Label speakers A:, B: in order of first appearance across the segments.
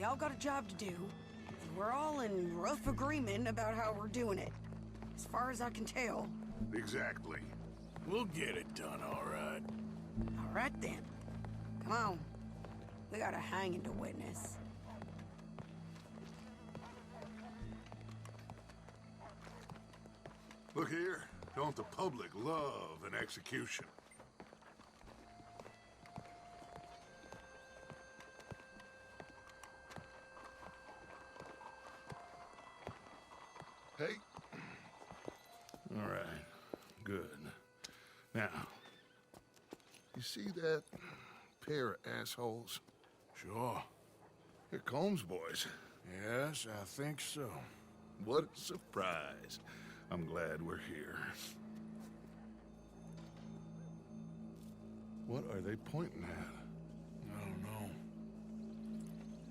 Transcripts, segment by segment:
A: all got a job to do, and we're all in rough agreement about how we're doing it. As far as I can tell.
B: Exactly.
C: We'll get it done, all right.
A: All right then. Come on. We got a hanging to witness.
B: Look here. Don't the public love an execution? Hey. All right. Good. Now, you see that pair of assholes?
C: Sure.
B: They're Combs boys.
C: Yes, I think so.
B: What a surprise. I'm glad we're here. What are they pointing at?
C: I don't know.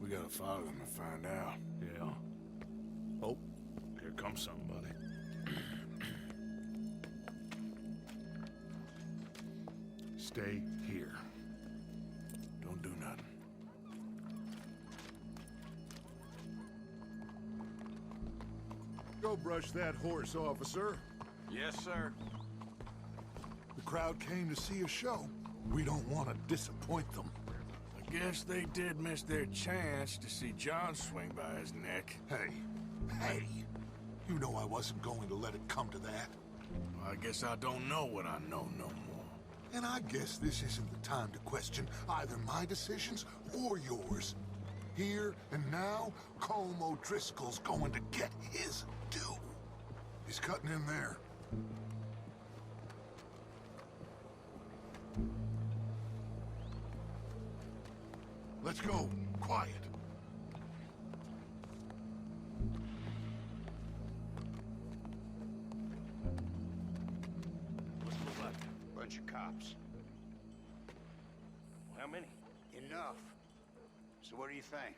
C: We gotta follow them and find out.
B: Yeah. Oh, here comes somebody. Stay here.
C: Don't do nothing.
B: Go brush that horse, officer.
D: Yes, sir.
B: The crowd came to see a show. We don't want to disappoint them.
C: I guess they did miss their chance to see John swing by his neck.
B: Hey, you know I wasn't going to let it come to that.
C: Well, I guess I don't know what I know no more.
B: And I guess this isn't the time to question either my decisions or yours. Here and now, Colm O'Driscoll's going to get his due. He's cutting in there. Let's go. Quiet.
D: What's the left? Bunch of cops. How many?
E: Enough. So what do you think?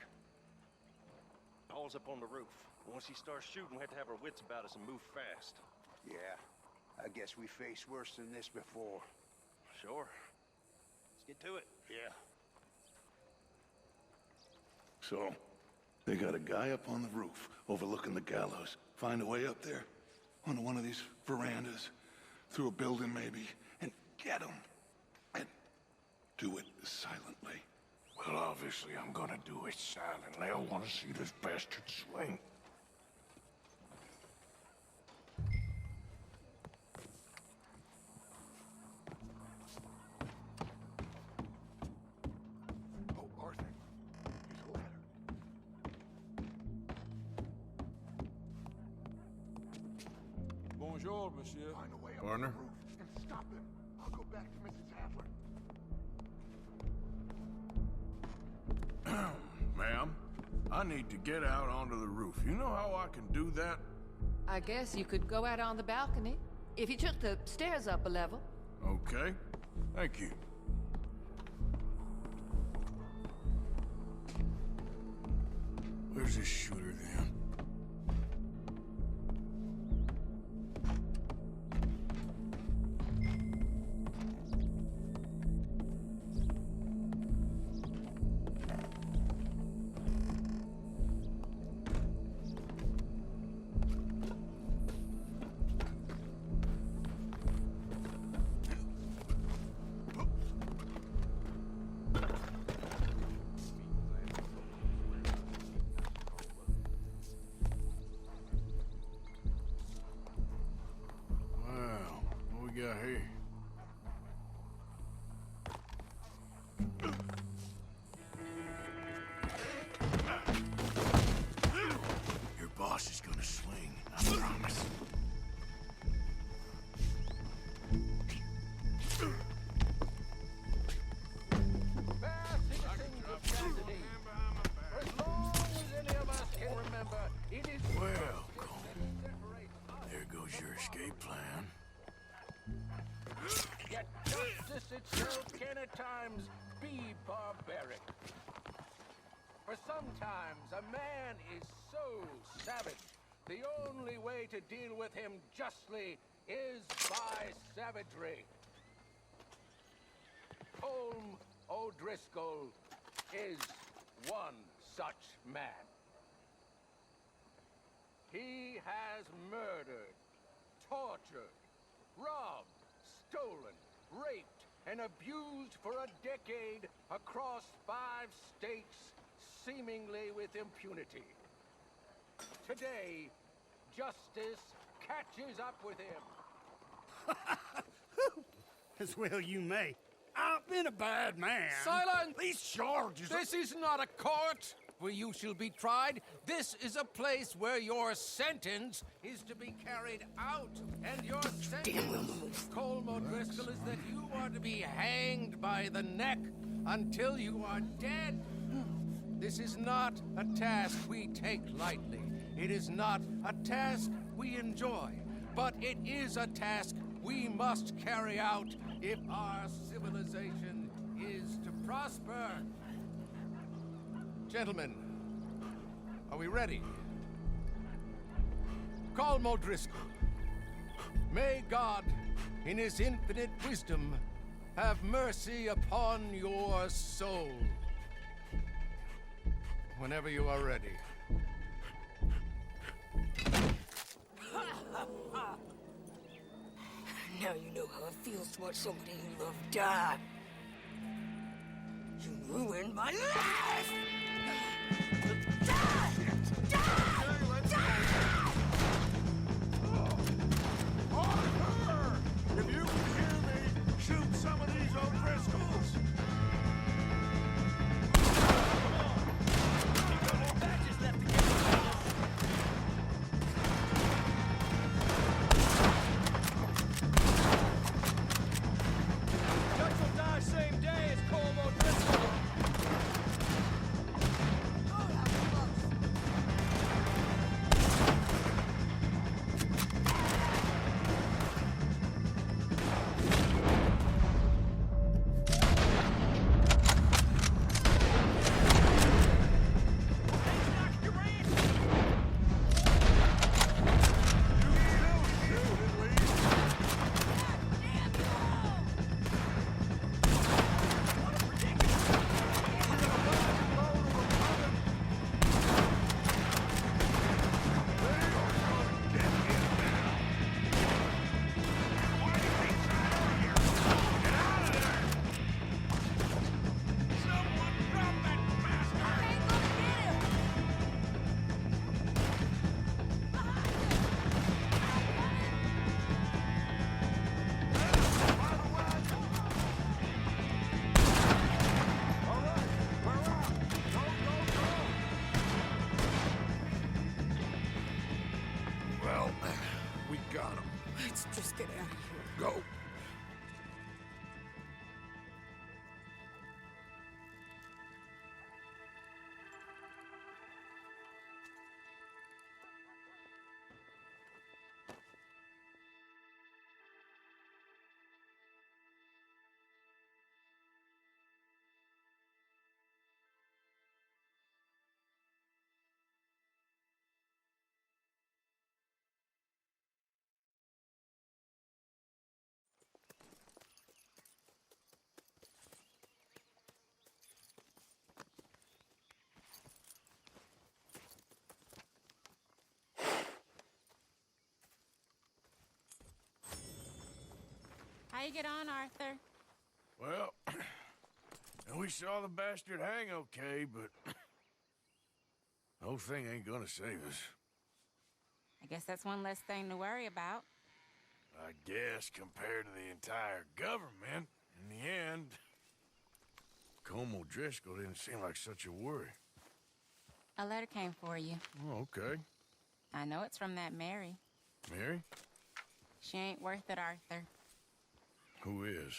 D: Paul's up on the roof. Once he starts shooting, we have to have our wits about us and move fast.
E: Yeah, I guess we faced worse than this before.
D: Sure. Let's get to it.
E: Yeah.
B: So, they got a guy up on the roof overlooking the gallows. Find a way up there, onto one of these verandas, through a building maybe, and get him. And do it silently.
C: Well, obviously I'm gonna do it silently. I want to see this bastard swing.
B: Oh, Arthur. Here's a ladder.
F: Bonjour, monsieur.
B: Find a way up
C: Partner?
B: on the roof and stop him. I'll go back to Mrs. Hadler.
C: Ma'am, I need to get out onto the roof. You know how I can do that?
G: I guess you could go out on the balcony. If you took the stairs up a level.
C: Okay. Thank you. Where's this shooter then? Wow, what we got here? Your boss is gonna swing, I promise. Well, Colm, there goes your escape plan.
H: Yet justice itself can at times be barbaric. For sometimes a man is so savage, the only way to deal with him justly is by savagery. Colm O'Driscoll is one such man. He has murdered, tortured, robbed, stolen, raped, and abused for a decade across 5 states, seemingly with impunity. Today, justice catches up with him.
F: As well you may. I've been a bad man.
H: Silence!
F: These charges...
H: This is not a court where you shall be tried. This is a place where your sentence is to be carried out. And your sentence, Colm O'Driscoll, is that you are to be hanged by the neck until you are dead. This is not a task we take lightly. It is not a task we enjoy. But it is a task we must carry out if our civilization is to prosper. Gentlemen, are we ready? Colm O'Driscoll, may God, in his infinite wisdom, have mercy upon your soul. Whenever you are ready.
I: Now you know how it feels to watch somebody you love die. You ruined my life! Die! Die! Die!
B: Arthur! If you can hear me, shoot some of these O'Driscolls!
I: Let's just get out of here.
B: Go!
J: How you get on, Arthur?
C: Well, we saw the bastard hang okay, but the whole thing ain't gonna save us.
J: I guess that's one less thing to worry about.
C: I guess compared to the entire government, in the end, Colm O'Driscoll didn't seem like such a worry.
J: A letter came for you.
C: Oh, okay.
J: I know it's from that Mary.
C: Mary?
J: She ain't worth it, Arthur.
C: Who is?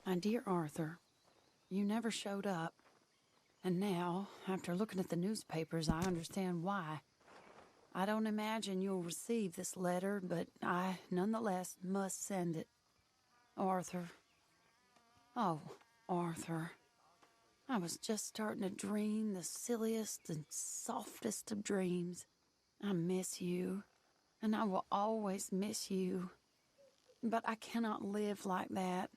A: My dear Arthur, you never showed up. And now, after looking at the newspapers, I understand why. I don't imagine you'll receive this letter, but I, nonetheless, must send it. Arthur. Oh, Arthur. I was just starting to dream the silliest and softest of dreams. I miss you, and I will always miss you. But I cannot live like that.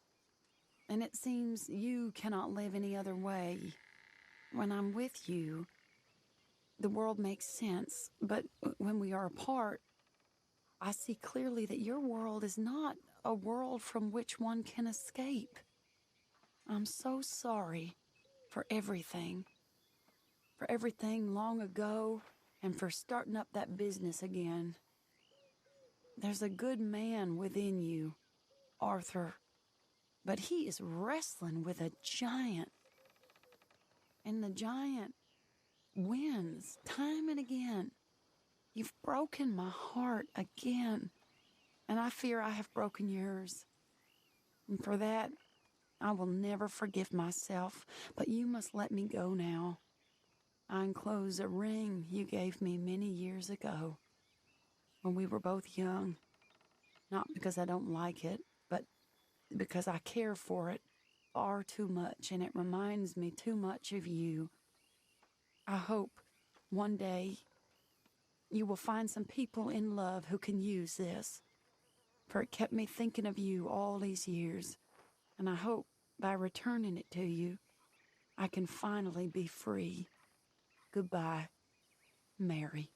A: And it seems you cannot live any other way. When I'm with you, the world makes sense. But when we are apart, I see clearly that your world is not a world from which one can escape. I'm so sorry for everything. For everything long ago, and for starting up that business again. There's a good man within you, Arthur, but he is wrestling with a giant. And the giant wins time and again. You've broken my heart again, and I fear I have broken yours. And for that, I will never forgive myself, but you must let me go now. I enclose a ring you gave me many years ago, when we were both young. Not because I don't like it, but because I care for it far too much, and it reminds me too much of you. I hope one day you will find some people in love who can use this, for it kept me thinking of you all these years, and I hope by returning it to you, I can finally be free. Goodbye, Mary.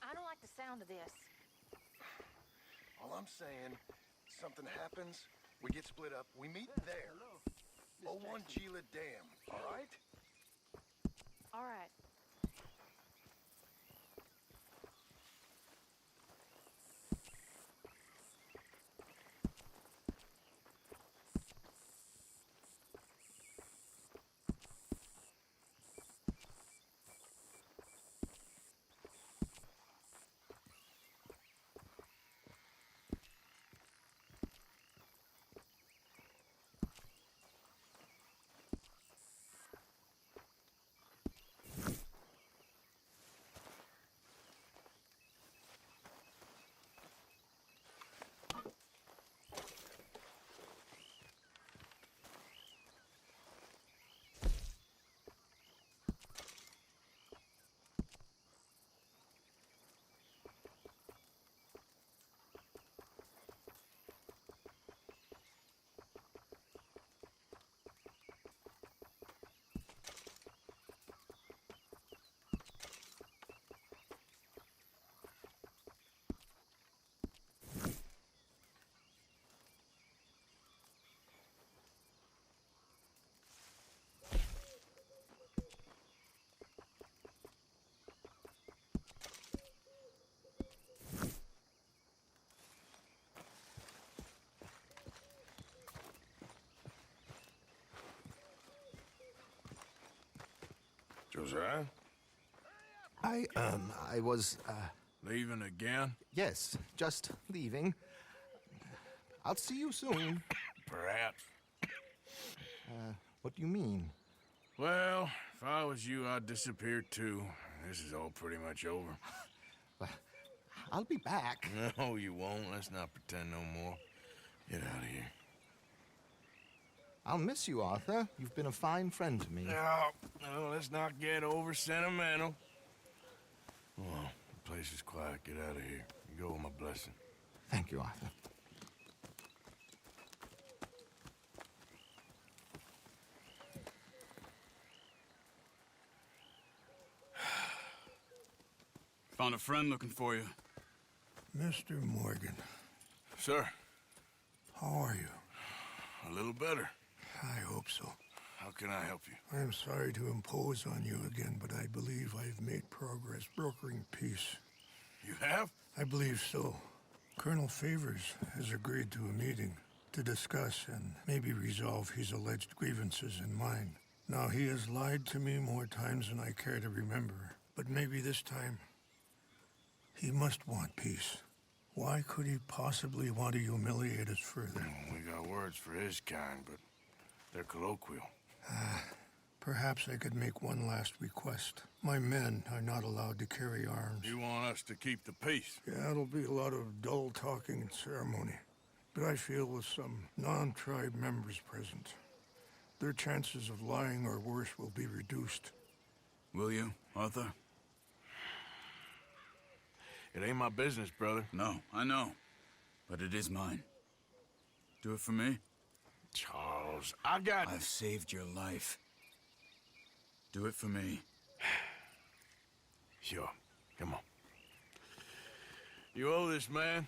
G: I don't like the sound of this.
C: All I'm saying, something happens,
K: We get split up. We meet there. 01 Gila Dam, all right?
L: All right.
C: Josiah?
K: I was,
C: Leaving again?
K: yes, just leaving. I'll see you soon.
C: Perhaps.
K: What do you mean?
C: Well, if I was you, I'd disappear too. This is all pretty much over.
K: I'll be back.
C: No, you won't. Let's not pretend no more. Get out of here.
K: I'll miss you, Arthur. You've been a fine friend to me.
C: No, let's not get over sentimental. Well, the place is quiet. Get out of here. You go with my blessing.
K: Thank you, Arthur.
M: Found a friend looking for you.
B: Mr. Morgan,
C: Sir,
B: how are you?
C: a little better.
B: I hope so.
C: How can I help you?
B: I am sorry to impose on you again, but I believe I've made progress brokering peace.
C: You have?
B: I believe so. Colonel Favors has agreed to a meeting to discuss and maybe resolve his alleged grievances and mine. Now, he has lied to me more times than I care to remember, but maybe this time he must want peace. Why could he possibly want to humiliate us further?
C: We got words for his kind, but they're colloquial.
B: Perhaps I could make one last request. My men are not allowed to carry arms.
C: You want us to keep the peace?
B: Yeah, it'll be a lot of dull talking and ceremony. But I feel with some non-tribe members present, their chances of lying or worse will be reduced.
M: Will you, Arthur?
C: It ain't my business, brother.
M: No, I know. But it is mine. Do it for me?
C: Charles,
M: I've saved your life. Do it for me.
C: Sure. Come on. You owe this man.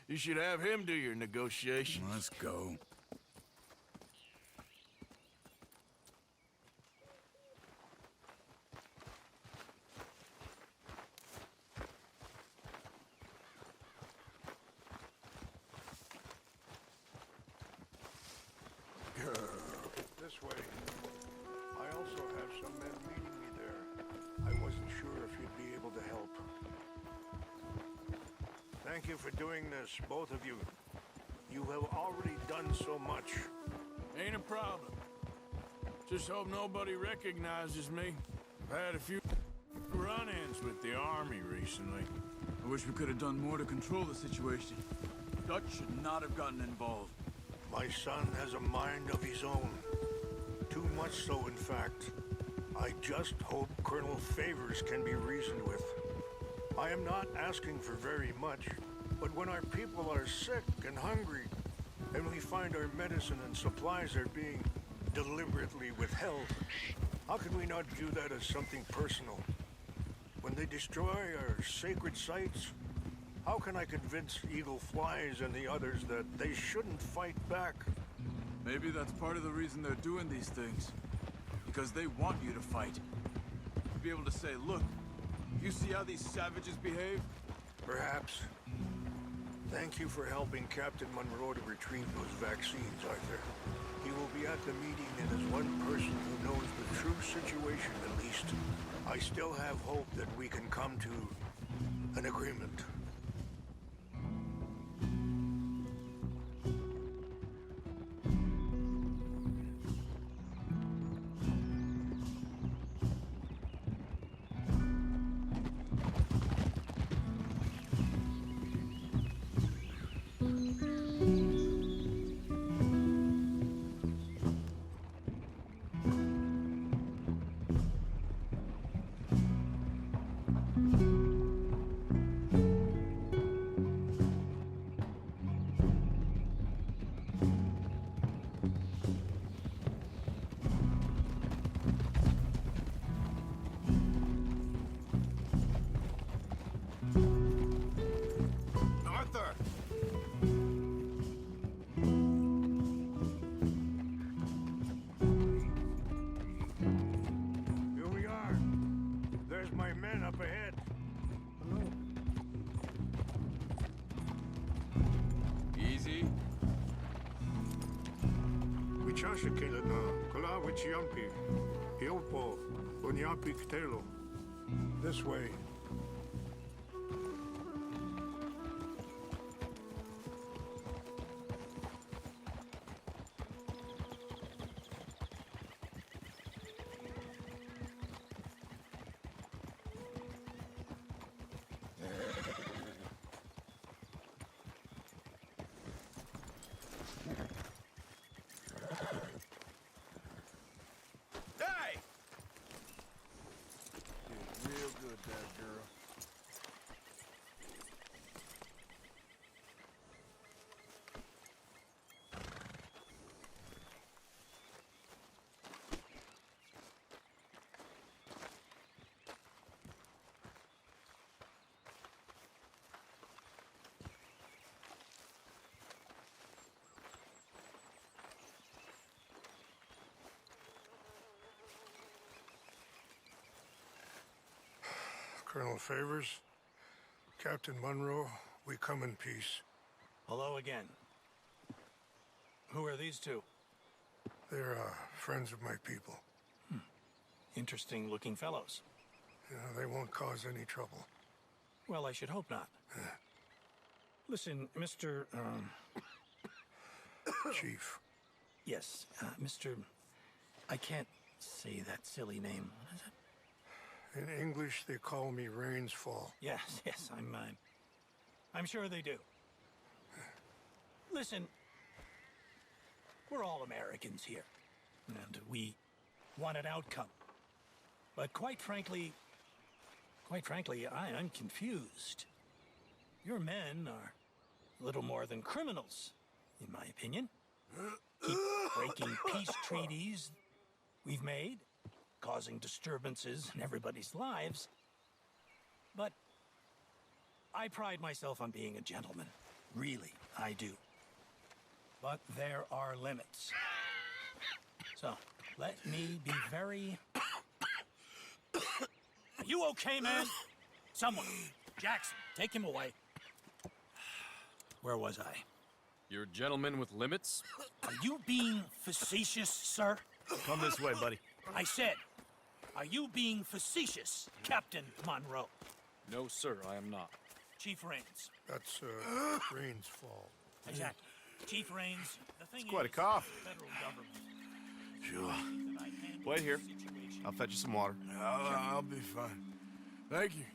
C: You should have him do your negotiations.
M: Let's go.
B: This way. I also have some men meeting me there. I wasn't sure if you'd be able to help. Thank you for doing this, both of you. You have already done so much.
C: Ain't a problem. Just hope nobody recognizes me. I've had a few run-ins with the army recently.
M: I wish we could have done more to control the situation. Dutch should not have gotten involved.
B: My son has a mind of his own. Too much so, in fact. I just hope Colonel Favors can be reasoned with. I am not asking for very much, but when our people are sick and hungry, and we find our medicine and supplies are being deliberately withheld, how can we not view that as something personal? When they destroy our sacred sites,
N: How can I convince Eagle Flies and the others that they shouldn't fight back?
M: Maybe that's part of the reason they're doing these things. Because they want you to fight. To be able to say, look, you see how these savages behave?
N: Perhaps. Thank you for helping Captain Monroe to retrieve those vaccines, Arthur. He will be at the meeting, and as one person who knows the true situation at least, I still have hope that we can come to an agreement.
C: Arthur!
N: Here we are. There's my men up ahead. Hello.
M: Easy.
N: Wichashikela na kala wichiampi. Hiopo onyapi kitelo. This way.
C: Hey! Did real good, that girl.
N: Colonel Favors, Captain Monroe, we come in peace.
O: Hello again. Who are these two?
N: They're friends of my people.
O: Interesting looking fellows.
N: Yeah, they won't cause any trouble.
O: Well, I should hope not. Listen, Mr.
N: Chief.
O: Yes, Mr. I can't say that silly name. What is it?
N: In English, they call me Rains Fall.
O: Yes, I'm sure they do. Listen, we're all Americans here, and we want an outcome. But quite frankly, I'm confused. Your men are little more than criminals, in my opinion. Keep breaking peace treaties we've made, causing disturbances in everybody's lives. But I pride myself on being a gentleman. Really, I do. But there are limits. So, let me be very... Are you okay, man? Someone. Jackson, take him away. Where was I?
P: You're a gentleman with limits?
O: Are you being facetious, sir?
P: Come this way, buddy.
O: I said, are you being facetious, Captain Monroe?
P: No, sir, I am not.
O: Chief Rains.
N: That's, Rains Fall.
O: Exactly. Chief Rains, the thing
K: It's quite a
O: is,
K: cough.
O: federal government.
K: Sure. Wait here. I'll fetch you some water.
C: I'll be fine. Thank you.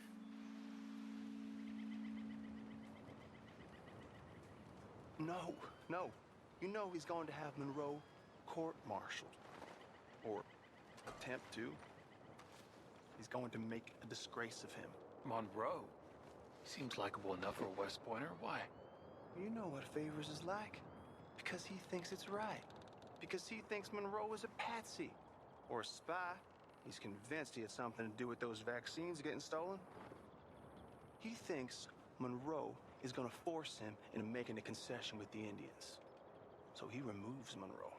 Q: No. You know he's going to have Monroe court-martialed. Or attempt to. He's going to make a disgrace of him.
R: Monroe? Seems likable enough for a West Pointer. Why?
Q: You know what Favors is like. Because he thinks it's right. Because he thinks Monroe is a patsy. Or a spy. He's convinced he had something to do with those vaccines getting stolen. He thinks Monroe is gonna force him into making a concession with the Indians. So he removes Monroe.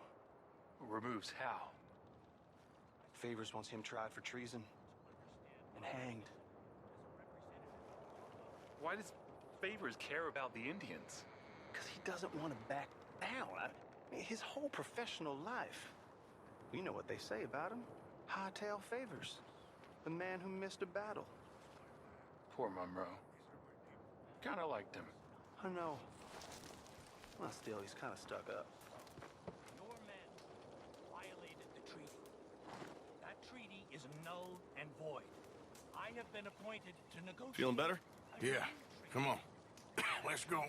R: Removes how?
Q: Favors wants him tried for treason and hanged.
R: Why does Favors care about the Indians?
Q: Because he doesn't want to back down. His whole professional life. You know what they say about him. Hightail Favors. The man who missed a battle.
R: Poor Monroe. Kinda liked him.
Q: I know. Well, still, he's kind of stuck up.
O: Your men violated the treaty. That treaty is null and void. I have been appointed to negotiate.
C: Feeling better? Yeah. Come on. Let's go.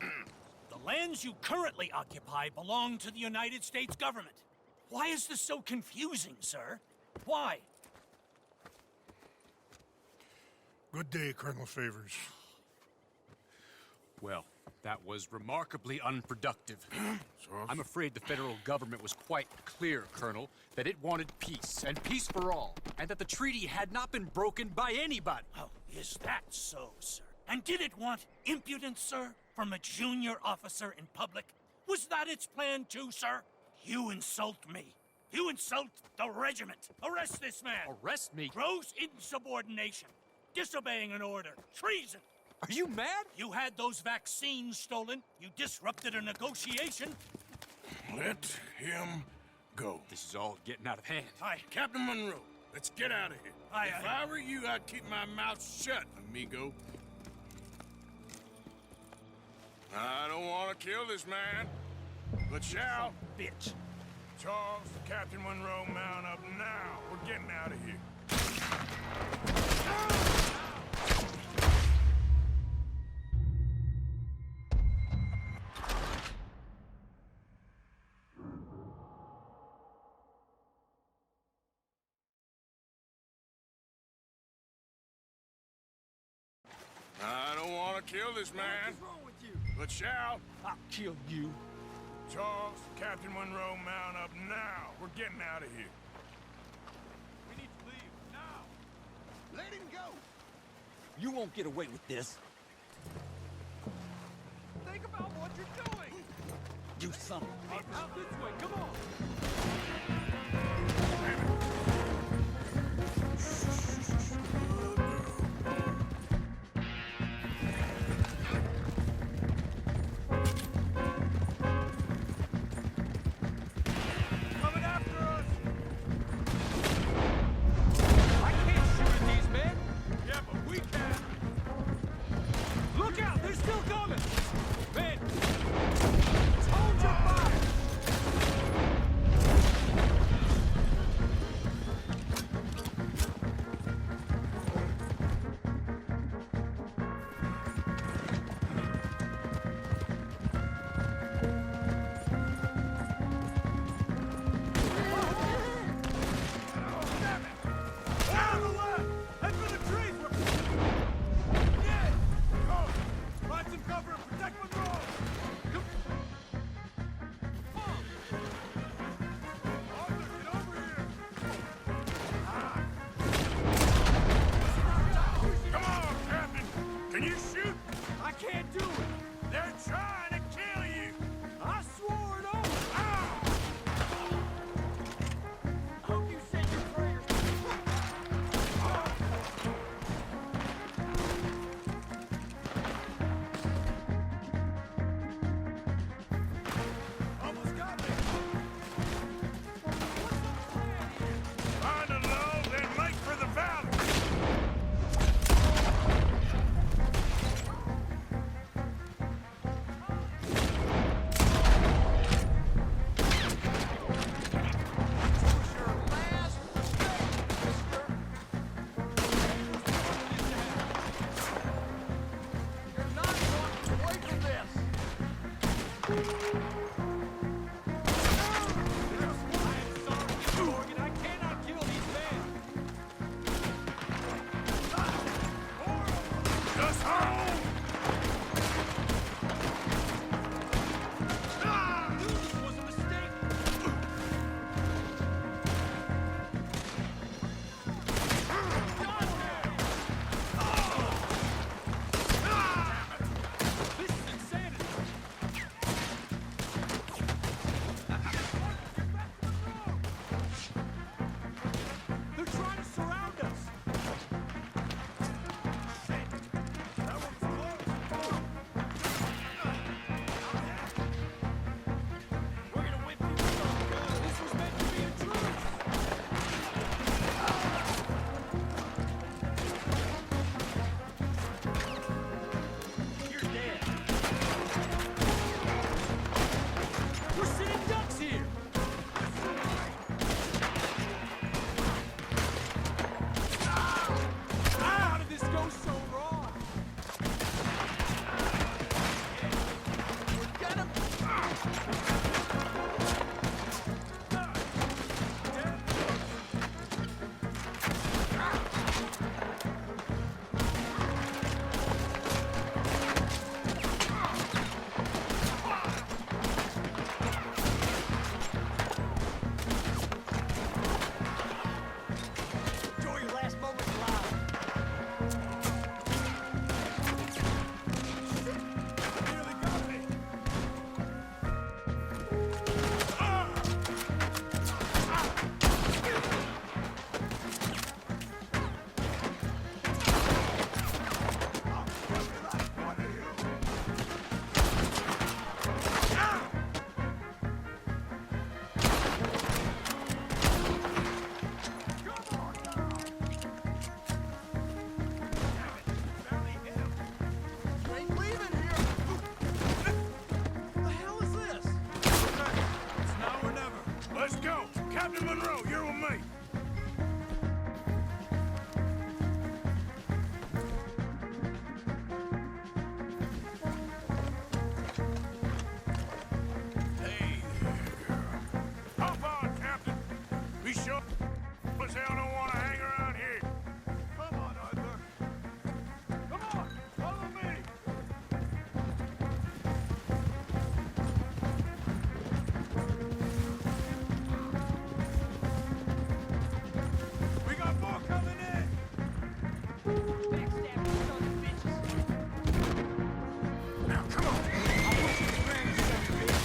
O: The lands you currently occupy belong to the United States government. Why is this so confusing, sir? Why?
N: Good day, Colonel Favors.
S: Well, that was remarkably unproductive. I'm afraid the federal government was quite clear, Colonel, that it wanted peace, and peace for all, and that the treaty had not been broken by anybody.
O: Oh, is that so, sir? And did it want impudence, sir, from a junior officer in public? Was that its plan too, sir? You insult me. You insult the regiment. Arrest this man.
S: Arrest me?
O: Gross insubordination. Disobeying an order. Treason.
S: Are you mad?
O: You had those vaccines stolen. You disrupted a negotiation.
C: Let him go.
S: This is all getting out of hand.
O: Aye.
C: Captain Monroe, let's get out of here.
O: Aye,
C: If
O: aye.
C: I were you, I'd keep my mouth shut, amigo. I don't want to kill this man, but shall.
O: Bitch.
C: Charles, Captain Monroe, mount up now. We're getting out of here. I don't want to kill this man.
O: What's wrong with you?
C: But shall.
O: I'll kill you.
C: Charles, Captain Monroe, mount up now. We're getting out of here.
O: We need to leave now.
E: Let him go!
S: You won't get away with this.
O: Think about what you're doing.
S: You son of a bitch.
O: Out this way. Come on.
C: Coming after us!
S: I can't shoot at these men.
C: Yeah, but we can.
S: Look out! They're still coming! Men! Hold your fire!
C: Captain Monroe, you're with me. Hey there, girl. Hop on, Captain. We sure as hell don't want to hang around here. Come on, Arthur. Come on, follow me. We got more coming in. Now, come on. I'll put you in grand, you son of a bitch.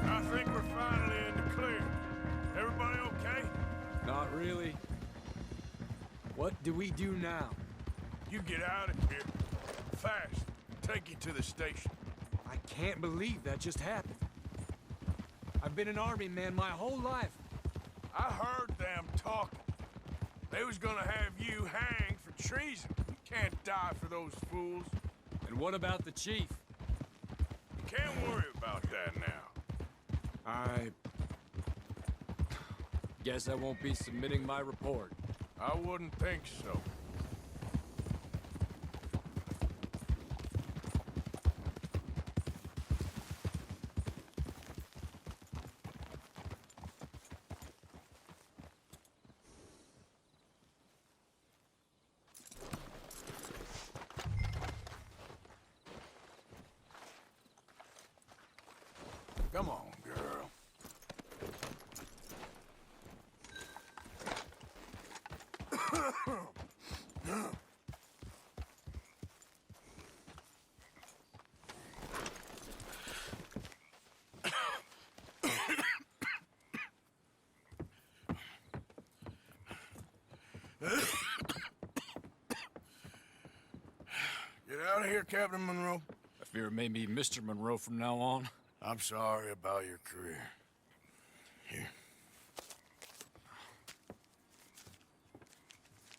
C: I think we're finally in the clear. Everybody okay?
P: Not really. What do we do now?
C: You get out of here. Fast. Take you to the station.
P: I can't believe that just happened. I've been an army man my whole life.
C: I heard them talking. They was gonna have you hanged for treason. You can't die for those fools.
P: And what about the chief?
C: You can't worry about that now.
P: I guess I won't be submitting my report.
C: I wouldn't think so. Come on, girl. Get out of here, Captain Monroe.
P: I fear it may be Mr. Monroe from now on.
C: I'm sorry about your career. Here.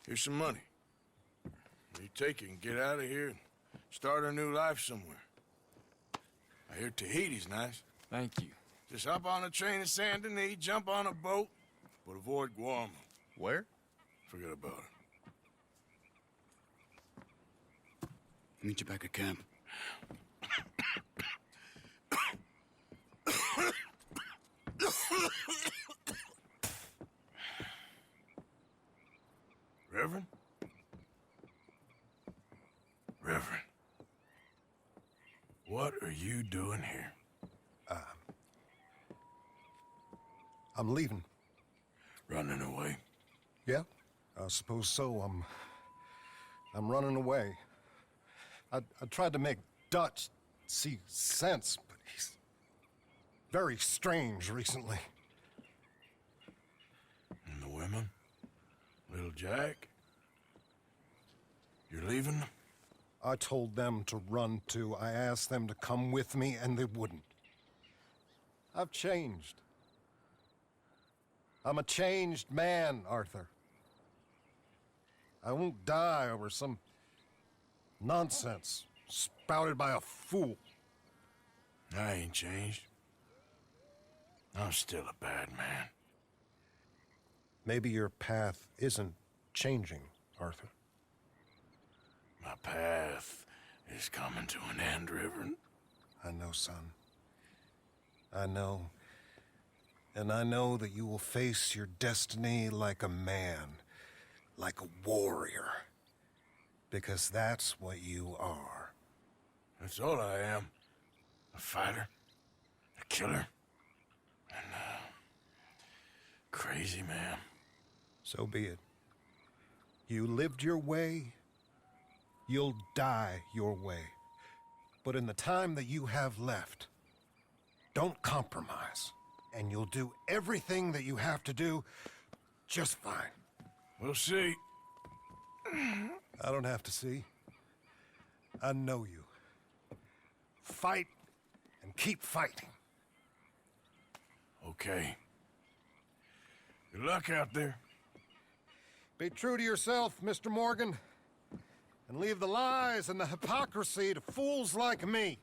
C: Here's some money. You take it and get out of here and start a new life somewhere. I hear Tahiti's nice.
P: Thank you.
C: Just hop on a train to Saint Denis, jump on a boat, but avoid Guam.
P: Where?
C: Forget about it.
T: Meet you back at camp.
C: Reverend? Reverend. What are you doing here?
K: I'm leaving.
C: Running away?
K: Yeah, I suppose so. I'm running away. I tried to make Dutch see sense, but he's very strange recently.
C: And the women? Little Jack? You're leaving them?
K: I told them to run too. I asked them to come with me, and they wouldn't. I've changed. I'm a changed man, Arthur. I won't die over some nonsense spouted by a fool.
C: I ain't changed. I'm still a bad man.
K: Maybe your path isn't changing, Arthur.
C: My path is coming to an end, Reverend.
K: I know, son. I know. And I know that you will face your destiny like a man, like a warrior. Because that's what you are.
C: That's all I am. A fighter, a killer, and a crazy man.
K: So be it. You lived your way, you'll die your way. But in the time that you have left, don't compromise. And you'll do everything that you have to do just fine.
C: We'll see.
K: I don't have to see. I know you. Fight and keep fighting.
C: Okay. Good luck out there.
K: Be true to yourself, Mr. Morgan. and leave the lies and the hypocrisy to fools like me.